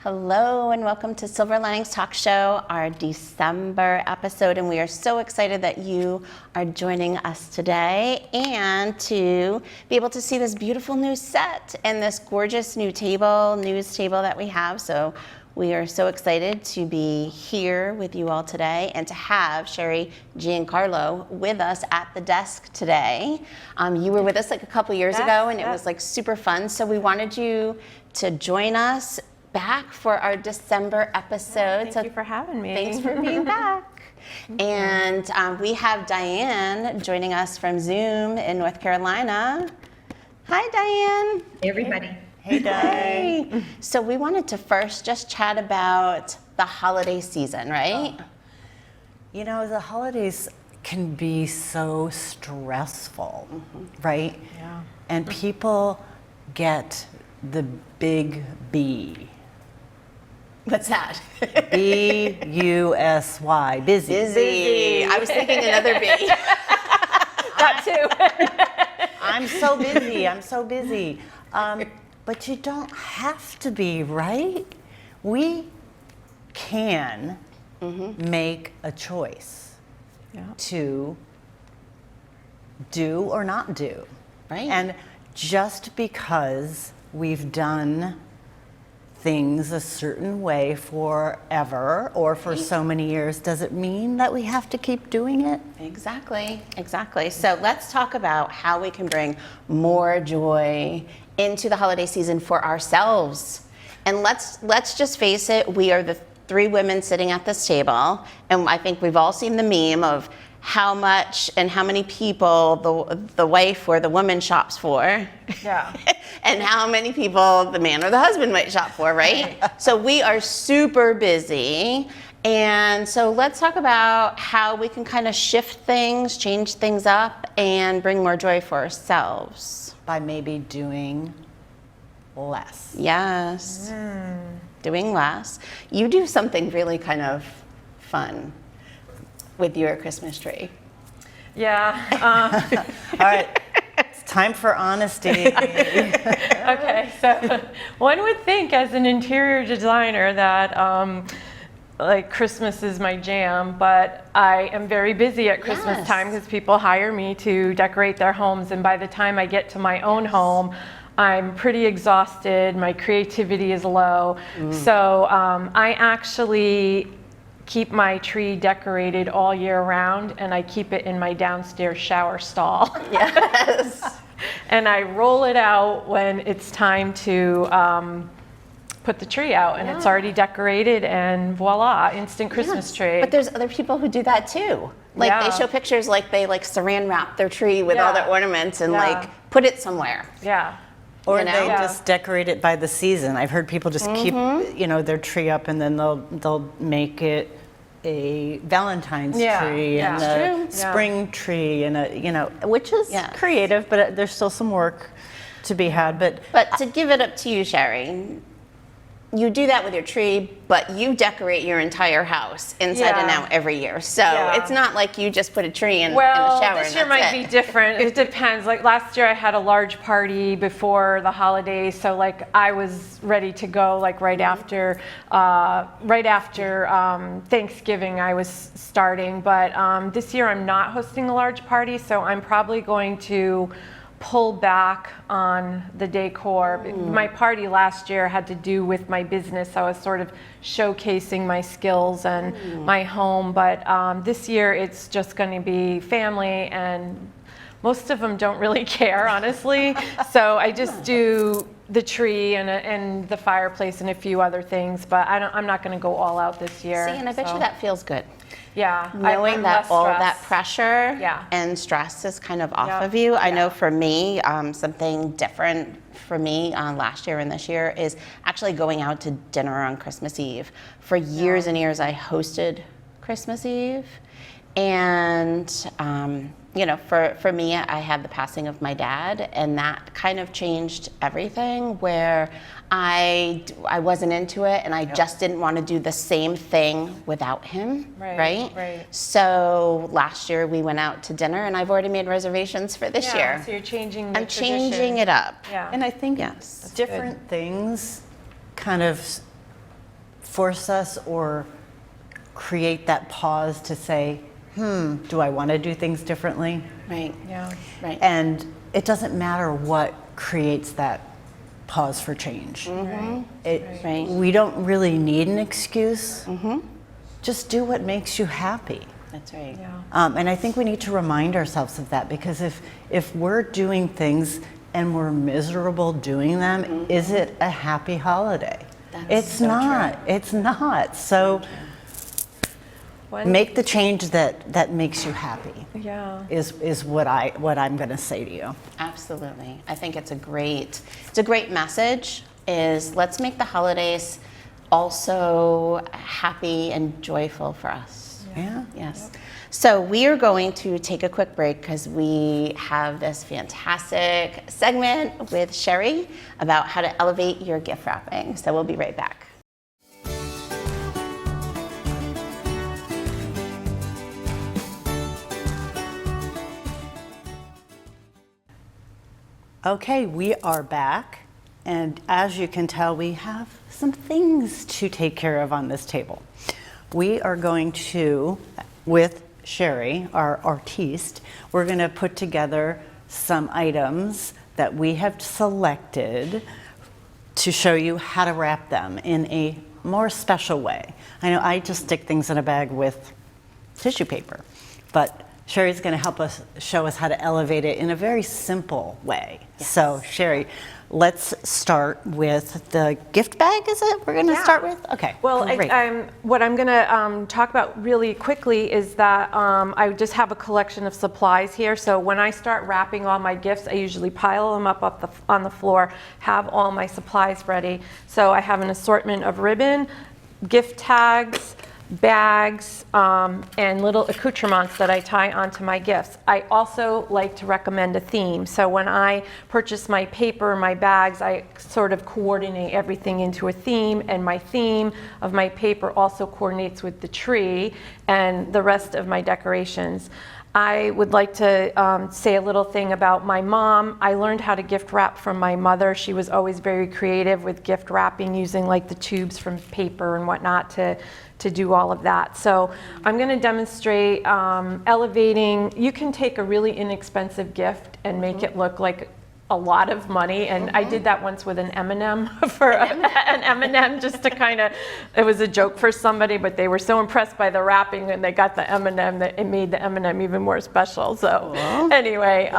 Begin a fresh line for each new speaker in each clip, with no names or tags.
Hello and welcome to Silver Linings Talk Show, our December episode, and we are so excited that you are joining us today and to be able to see this beautiful new set and this gorgeous new news table that we have. So we are so excited to be here with you all today and to have Sheri Giancarlo with us at the desk today. You were with us like a couple years ago and it was like super fun. So we wanted you to join us back for our December episode.
Thank you for having me.
Thanks for being back. And we have Diane joining us from Zoom in North Carolina. Hi, Diane.
Hey, everybody.
Hey, Diane. Hey. So we wanted to first just chat about the holiday season, right?
You know, the holidays can be so stressful, right?
Yeah.
And people get the big B.
What's that?
B-U-S-Y, busy.
Busy. I was thinking another B.
That too.
I'm so busy, I'm so busy. But you don't have to be, right? We can make a choice to do or not do.
Right.
And just because we've done things a certain way forever or for so many years doesn't mean that we have to keep doing it.
Exactly. So let's talk about how we can bring more joy into the holiday season for ourselves. And let's just face it, we are the three women sitting at this table, and I think we've all seen the meme of how much and how many people the wife or the woman shops for.
Yeah.
And how many people the man or the husband might shop for, right? So we are super busy. And so let's talk about how we can kind of shift things, change things up, and bring more joy for ourselves.
By maybe doing less.
Yes. Doing less. You do something really kind of fun with your Christmas tree.
Yeah.
All right, it's time for honesty.
Okay, so one would think as an interior designer that like Christmas is my jam, but I am very busy at Christmas time because people hire me to decorate their homes, and by the time I get to my own home, I'm pretty exhausted, my creativity is low. So I actually keep my tree decorated all year round, and I keep it in my downstairs shower stall.
Yes.
And I roll it out when it's time to put the tree out, and it's already decorated, and voila, instant Christmas tree.
But there's other people who do that too. Like they show pictures like they like saran wrap their tree with all their ornaments and like put it somewhere.
Yeah.
Or
You know?
they just decorate it by the season. I've heard people just keep, their tree up, and then they'll make it a Valentine's tree and a spring tree and which is creative, but there's still some work to be had. But
to give it up to you, Sheri, you do that with your tree, but you decorate your entire house inside and out every year. So it's not like you just put a tree in the shower.
This year might be different. It depends. Like last year I had a large party before the holidays, so like I was ready to go like right after Thanksgiving I was starting. But this year I'm not hosting a large party, so I'm probably going to pull back on the decor. My party last year had to do with my business. I was sort of showcasing my skills and my home, but this year it's just going to be family, and most of them don't really care, honestly. So I just do the tree and the fireplace and a few other things, but I'm not going to go all out this year.
See, and I bet you that feels good.
Yeah,
knowing that all
stress.
that pressure and stress is kind of off of you. I know for me, something different for me last year and this year is actually going out to dinner on Christmas Eve. For years and years, I hosted Christmas Eve, and for me, I had the passing of my dad, and that kind of changed everything, where I wasn't into it, and I just didn't want to do the same thing without him, right? So last year we went out to dinner, and I've already made reservations for this year.
So you're changing the
I'm changing it up.
Yeah.
And I think
Yes.
different things kind of force us or create that pause to say, do I want to do things differently?
Right.
Yeah.
Right.
And it doesn't matter what creates that pause for change.
Right.
We don't really need an excuse. Just do what makes you happy.
That's right.
Yeah.
And I think we need to remind ourselves of that, because if we're doing things and we're miserable doing them, is it a happy holiday? It's
so
not.
true.
It's not. So make the change that makes you happy.
Yeah.
Is what I'm going to say to you.
Absolutely. I think it's a great message, is let's make the holidays also happy and joyful for us.
Yeah.
Yes. So we are going to take a quick break because we have this fantastic segment with Sheri about how to elevate your gift wrapping. So we'll be right back.
Okay, we are back, and as you can tell, we have some things to take care of on this table. We are going to, with Sheri, our artiste, we're going to put together some items that we have selected to show you how to wrap them in a more special way. I know I just stick things in a bag with tissue paper, but Sheri's going to help us show us how to elevate it in a very simple way.
Yes.
So Sheri, let's start with the gift bag, is it? We're going to start with? Okay.
Well,
great.
what I'm going to talk about really quickly is that I just have a collection of supplies here. So when I start wrapping all my gifts, I usually pile them up on the floor, have all my supplies ready. So I have an assortment of ribbon, gift tags, bags, and little accoutrements that I tie onto my gifts. I also like to recommend a theme. So when I purchase my paper, my bags, I sort of coordinate everything into a theme, and my theme of my paper also coordinates with the tree and the rest of my decorations. I would like to say a little thing about my mom. I learned how to gift wrap from my mother. She was always very creative with gift wrapping, using like the tubes from paper and whatnot to do all of that. So I'm going to demonstrate elevating. You can take a really inexpensive gift and make it look like a lot of money, and I did that once with an M&M for an M&M, just to kind of, it was a joke for somebody, but they were so impressed by the wrapping and they got the M&M that it made the M&M even more special. So anyway,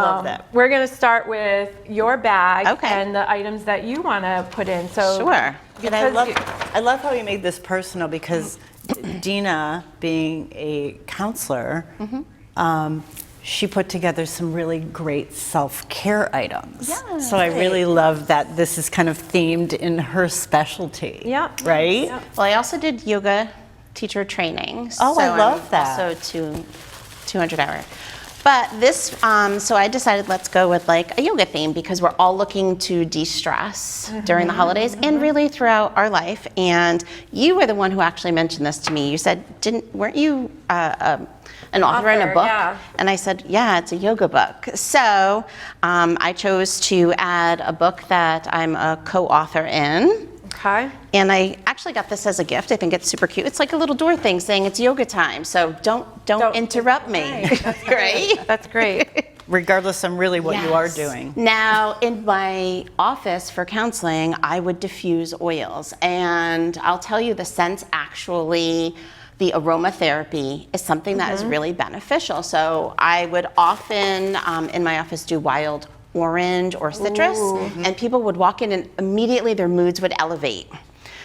we're going to start with your bag and the items that you want to put in. So
Sure.
And I love how you made this personal, because Dina, being a counselor, she put together some really great self-care items.
Yeah,
so I really love that this is kind of themed in her specialty.
Yeah.
Right?
Yeah.
Well, I also did yoga teacher training.
Oh,
so
I love that.
Also 200 hour. But this, so I decided let's go with like a yoga theme, because we're all looking to de-stress during the holidays and really throughout our life. And you were the one who actually mentioned this to me. You said, weren't you an author in a book?
Yeah.
And I said, yeah, it's a yoga book. So I chose to add a book that I'm a co-author in.
Okay.
And I actually got this as a gift. I think it's super cute. It's like a little door thing saying it's yoga time. So don't interrupt me.
Right. That's
Right?
That's great.
Regardless of really what you are
Yes.
doing.
Now, in my office for counseling, I would diffuse oils. And I'll tell you, the scents actually, the aromatherapy is something that is really beneficial. So I would often, in my office, do wild orange or citrus, and people would walk in and immediately their moods would elevate.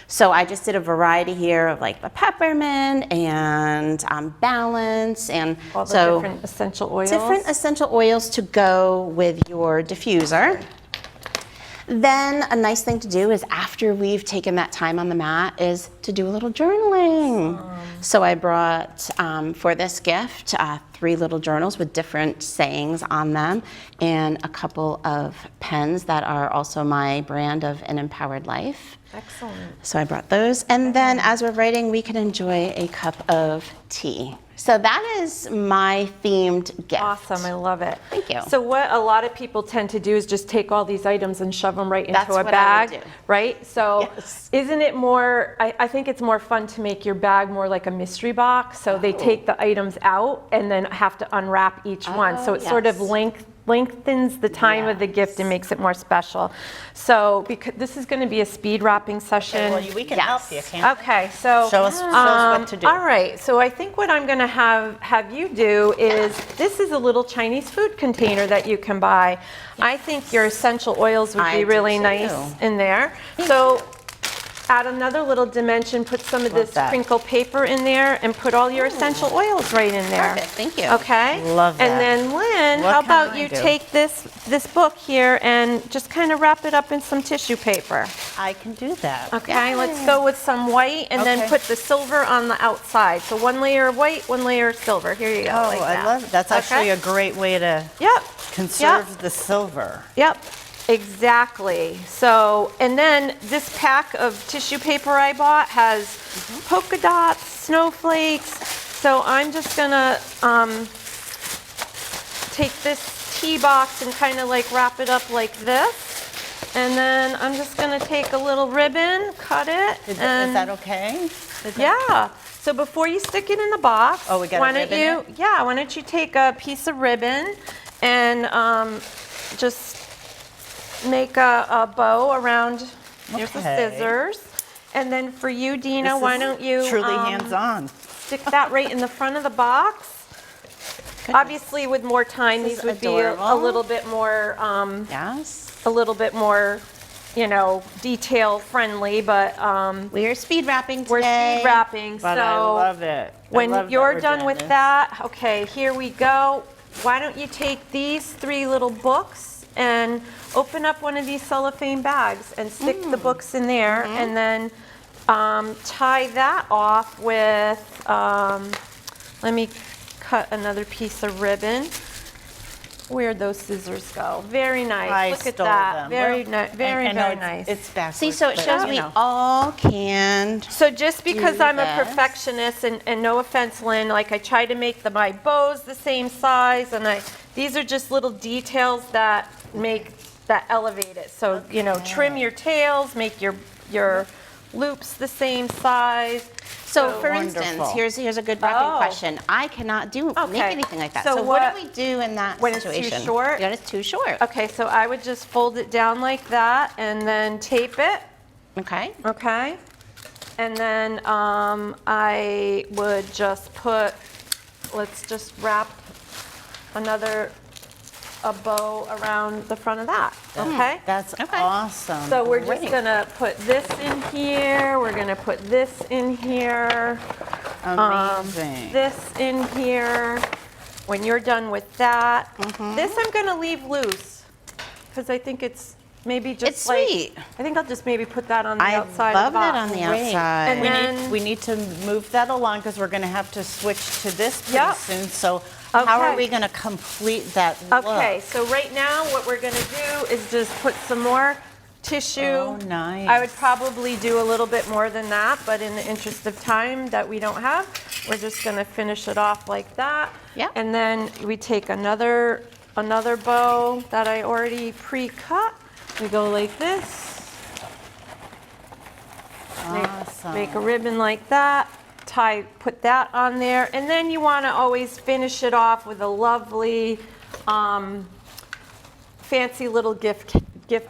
So I just did a variety here of like the peppermint and balance, and
All the
so
different essential oils.
different essential oils to go with your diffuser. Then a nice thing to do is, after we've taken that time on the mat, is to do a little journaling. So I brought, for this gift, 3 little journals with different sayings on them, and a couple of pens that are also my brand of An Empowered Life.
Excellent.
So I brought those. And then as we're writing, we can enjoy a cup of tea. So that is my themed gift.
Awesome, I love it.
Thank you.
So what a lot of people tend to do is just take all these items and shove them right into
That's
a
what I
bag,
would do.
right? So
Yes.
isn't it more, I think it's more fun to make your bag more like a mystery box. So they take the items out and then have to unwrap each one. So it sort of
yes.
lengthens the time of the gift and makes it more special. So because this is going to be a speed wrapping session.
Well, we can help you, can't we?
Okay, so
Show us what to do.
All right, so I think what I'm going to have you do is, this is a little Chinese food container that you can buy. I think your essential oils would
I
be
do
really
too.
nice in there. So add another little dimension, put some of this
that.
crinkle paper in there, and put all your essential oils right in there.
Perfect, thank you.
Okay?
Love that.
And then Lynn,
What
how
can
about
I
you
do?
take this book here and just kind of wrap it up in some tissue paper.
I can do that.
Okay, let's go with some white and then
Okay.
put the silver on the outside. So one layer of white, one layer of silver. Here you go.
Oh,
like
I
that.
love it. That's actually a great way to
Yep.
conserve the silver.
Yep. Exactly. So, and then this pack of tissue paper I bought has polka dots, snowflakes. So I'm just gonna take this tea box and kind of like wrap it up like this. And then I'm just gonna take a little ribbon, cut it.
Is
and
that okay?
yeah. So before you stick it in the box,
Oh, we got a
why don't
ribbon
you?
it?
Yeah. Why don't you take a piece of ribbon and just make a bow around. Here's the
Okay.
scissors. And then for you, Dina,
This
why
is
don't you
truly hands-on.
stick that right in the front of the box? Obviously, with more time,
This
these
is
would be a
adorable.
little bit more,
Yes.
detail friendly. But
We are speed wrapping
we're
today.
speed wrapping,
But
so
I love it. I
when
love that
you're
we're
done
doing
with
this.
that, okay, here we go. Why don't you take these 3 little books and open up one of these cellophane bags and stick the books in there, and then tie that off with, let me cut another piece of ribbon. Where'd those scissors go? Very nice.
I
Look at
stole
that.
them.
Very
Well,
nice. Very,
I know
very
it's-
nice.
It's backwards.
See, so it
but,
shows
you
we
know.
all can.
So just because
do
I'm a
this.
perfectionist, and no offense, Lynn, like I try to make my bows the same size, and these are just little details that elevate it. So, trim your tails, make your loops the same size.
So for instance,
Wonderful.
here's a good wrapping
Oh.
question. I cannot make
Okay.
anything like that.
So
So what
what-
do we do in that
when it's too
situation?
short?
When it's too short.
Okay, so I would just fold it down like that and then tape it,
Okay.
okay? And then I would just let's just wrap a bow around the front of that, okay?
That's
Okay.
awesome.
So we're just
Great.
gonna put this in here, we're gonna put this in here,
Amazing.
this in here. When you're done with that, this I'm gonna leave loose, because I think it's maybe just
It's
like,
sweet.
I think I'll just maybe put that on the
I
outside
love
of the
that
box.
on the
Great.
outside.
And then-
We need to move that along because we're going to have to switch to this pretty
Yep.
soon. So how are
Okay.
we going to complete that look?
Okay, so right now, what we're gonna do is just put some more tissue.
Oh, nice.
I would probably do a little bit more than that, but in the interest of time that we don't have, we're just gonna finish it off like that.
Yep.
And then we take another bow that I already pre-cut. We go like this.
Awesome.
Make a ribbon like that. Put that on there, and then you want to always finish it off with a lovely, fancy little gift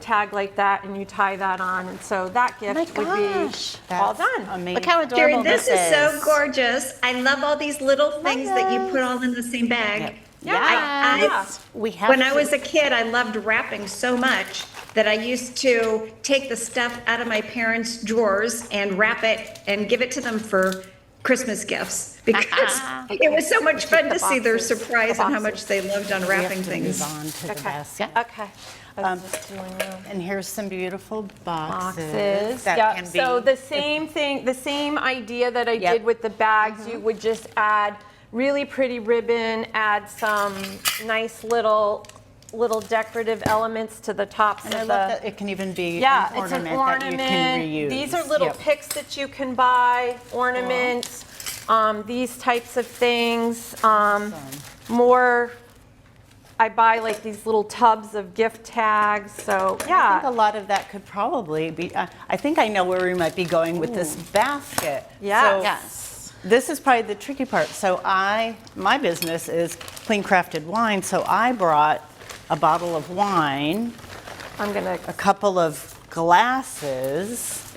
tag like that, and you tie that on, and so that gift
my
would be
gosh.
all
That's
done.
Amazing.
Look how adorable
Sheri, this is so
is.
gorgeous. I love all these little things that you put all in the same bag.
Yeah.
We have
When
to,
I was a kid, I loved wrapping so much that I used to take the stuff out of my parents' drawers and wrap it and give it to them for Christmas gifts because it was so much fun to see their
boxes.
surprise
The
and how much
boxes.
they loved
we have
unwrapping
to
things.
move on to the
Okay.
basket.
Okay. I was just doing that.
And here's some beautiful boxes.
Boxes.
That
Yep.
can be.
So the same thing, the same idea that I
Yep.
did with the bags, you would just add really pretty ribbon, add some nice little decorative elements to the tops
And
of
I
the.
love that it can even be
Yeah,
an
it's an
ornament that you can
ornament.
reuse.
These are little
Yep.
picks that you can buy, ornaments. these types of things. More, I buy like these little tubs of gift tags, so
I think
yeah.
a lot of that could probably be, I think I know where we might be going with this basket.
Yes.
So
Yes.
this is probably the tricky part. So my business is clean crafted wine, so I brought a bottle of wine,
I'm gonna,
a couple of glasses,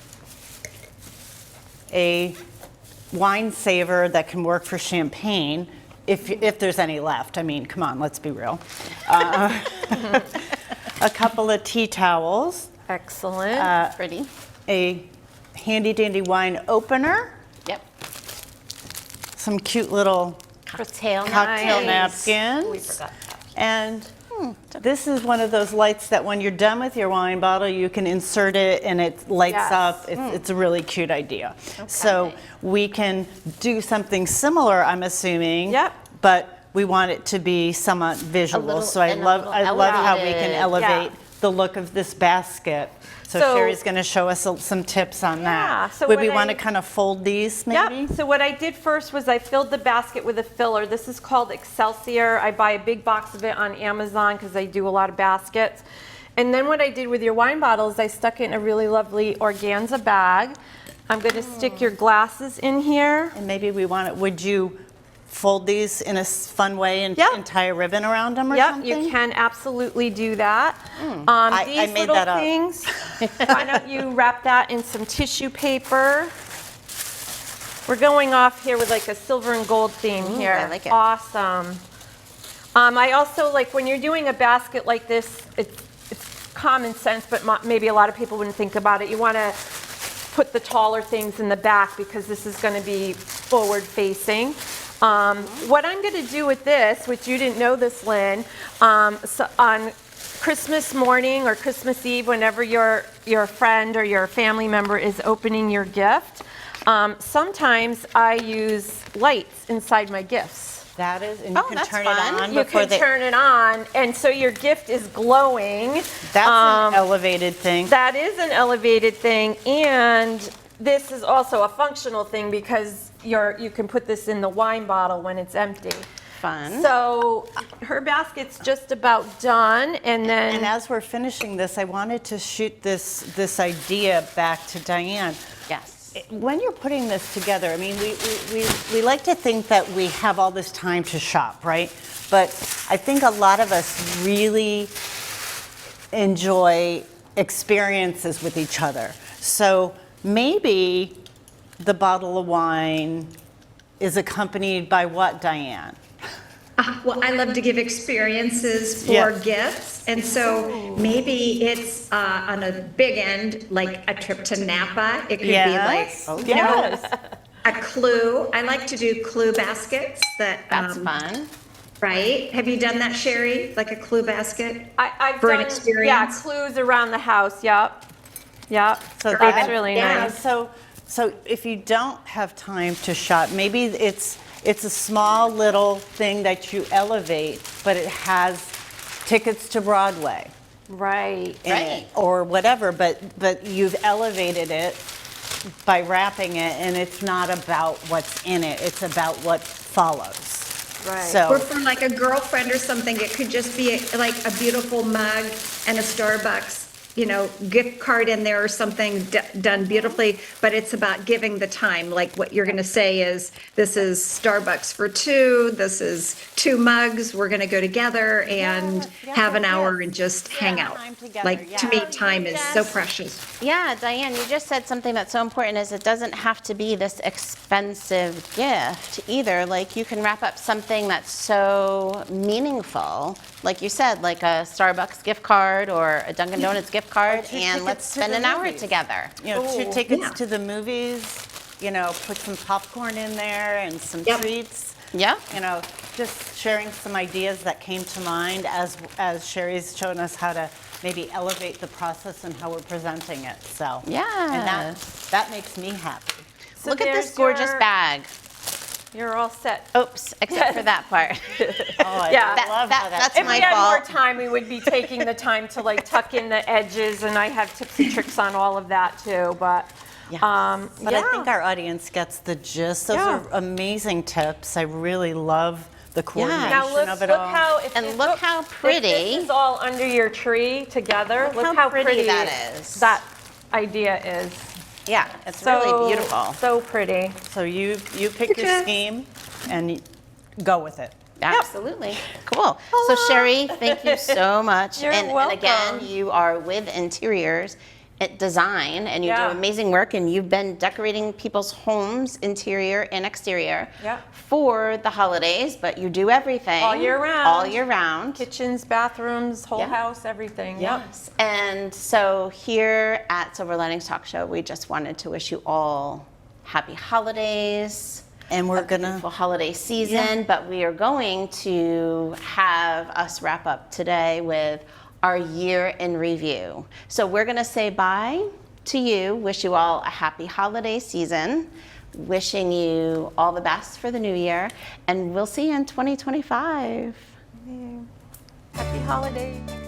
a wine saver that can work for champagne, if there's any left. I mean, come on, let's be real. A couple of tea towels,
excellent.
Pretty.
a handy dandy wine opener,
Yep.
some cute little
Cocktail
cocktail
Nice.
napkins.
We forgot that.
And this is one of those lights that when you're done with your wine bottle, you can insert it and it lights
Yes.
up. It's a really cute idea. So we can do something similar, I'm assuming.
Yep.
But we want it to be somewhat visual.
little-
So I
and a
love
little
how we can
elevated.
elevate the look of this basket. So
So-
Sheri's going to show us some tips on
Yeah,
that.
so
Would
what
we want
I-
to kind of fold these maybe?
Yep, so what I did first was I filled the basket with a filler. This is called Excelsior. I buy a big box of it on Amazon because I do a lot of baskets. And then what I did with your wine bottle is I stuck it in a really lovely organza bag. I'm going to stick your glasses in here.
And maybe we want it, would you fold these in a fun way and,
Yep.
and tie a ribbon around them or
Yep,
something?
you can absolutely do that.
I
These
made
little
that up.
things, why don't you wrap that in some tissue paper? We're going off here with like a silver and gold theme here.
I like it.
Awesome. I also like when you're doing a basket like this, it's common sense, but maybe a lot of people wouldn't think about it. You want to put the taller things in the back because this is going to be forward facing. What I'm going to do with this, which you didn't know this, Lynn, so on Christmas morning or Christmas Eve, whenever your friend or your family member is opening your gift, sometimes I use lights inside my gifts.
That is, and you
Oh,
can
that's
turn
fun.
it on
You
before
can
they,
turn it on, and so your gift is glowing.
that's an elevated thing.
That is an elevated thing, and this is also a functional thing because you can put this in the wine bottle when it's empty.
Fun.
So her basket's just about done, and then
And as we're finishing this, I wanted to shoot this idea back to Diane.
Yes.
When you're putting this together, I mean, we like to think that we have all this time to shop, right? But I think a lot of us really enjoy experiences with each other. So maybe the bottle of wine is accompanied by what, Diane?
Well, I love to give experiences for
Yeah.
gifts, and so maybe it's on a big end, like a trip to Napa. It could be like,
Oh,
you know,
yes.
a clue. I like to do clue baskets that.
That's fun.
Right? Have you done that, Sheri? Like a clue basket?
I've
For an
done
experience?
clues around the house. Yep.
So
That's
that-
really
yeah.
nice.
So if you don't have time to shop, maybe it's a small little thing that you elevate, but it has tickets to Broadway
Right.
in it, or whatever, but you've elevated it by wrapping it, and it's not about what's in it, it's about what follows.
Right.
Or
So,
for like a girlfriend or something, it could just be like a beautiful mug and a Starbucks, gift card in there or something done beautifully, but it's about giving the time. Like what you're going to say is, this is Starbucks for two, this is 2 mugs, we're going to go together and have an hour and just hang out.
time together,
Like, to me,
yeah.
time is so precious.
Yeah, Diane, you just said something that's so important is it doesn't have to be this expensive gift either. Like you can wrap up something that's so meaningful, like you said, like a Starbucks gift card or a Dunkin' Donuts gift card,
two
and let's
tickets to
spend
the
an hour
movies.
together.
2 tickets
Yeah.
to the movies, put some popcorn in there and some
Yep.
treats.
Yeah.
Just sharing some ideas that came to mind as Sheri's shown us how to maybe elevate the process and how we're presenting it. So and that makes me happy.
So
Look at this
there's
gorgeous
your-
bag.
You're all set.
Oops, except for that part.
Oh,
Yeah.
I love how
that's
If
my
we had more
fault.
time, we would be taking the time to like tuck in the edges, and I have tips and tricks on all of that too. But
But I think our audience gets the gist. Those are amazing tips. I really love the coordination
Now look,
of it
look
all.
how if
And
this-
look how pretty.
If this is all under your tree together.
Look how pretty that is.
That idea is.
Yeah, it's
So,
really beautiful.
So pretty.
So you pick your scheme and go with it.
Absolutely. Cool. So Sheri, thank you so much.
You're
and
welcome.
again, you are with Interiors at Design, and you do amazing work, and you've been decorating people's homes, interior and exterior, for the holidays, but you do everything.
All year round.
All year round.
Kitchens, bathrooms, whole
Yeah.
house, everything.
Yes. And so here at Silver Linings Talk Show, we just wanted to wish you all happy holidays.
And we're gonna
Beautiful holiday season, but we are going to have us wrap up today with our year in review. So we're going to say bye to you, wish you all a happy holiday season, wishing you all the best for the new year, and we'll see you in 2025.
Happy holidays.